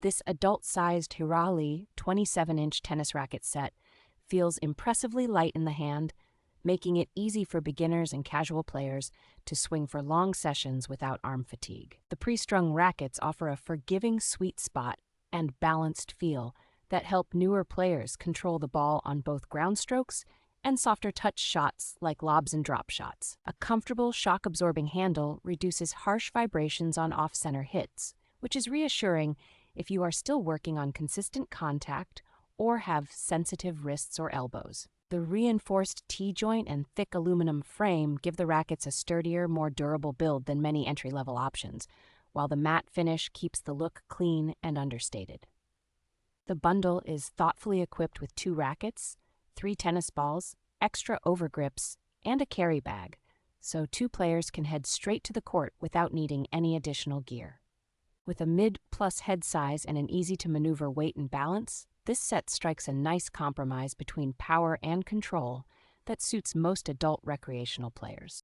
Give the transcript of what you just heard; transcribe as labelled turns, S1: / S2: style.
S1: This adult-sized HIRALIY 27-inch tennis racket set feels impressively light in the hand, making it easy for beginners and casual players to swing for long sessions without arm fatigue. The pre-strung rackets offer a forgiving sweet spot and balanced feel that help newer players control the ball on both ground strokes and softer touch shots like lobs and drop shots. A comfortable, shock-absorbing handle reduces harsh vibrations on off-center hits, which is reassuring if you are still working on consistent contact or have sensitive wrists or elbows. The reinforced T-joint and thick aluminum frame give the rackets a sturdier, more durable build than many entry-level options, while the matte finish keeps the look clean and understated. The bundle is thoughtfully equipped with 2 rackets, 3 tennis balls, extra overgrips, and a carry bag, so 2 players can head straight to the court without needing any additional gear. With a mid-plus head size and an easy-to-maneuver weight and balance, this set strikes a nice compromise between power and control that suits most adult recreational players.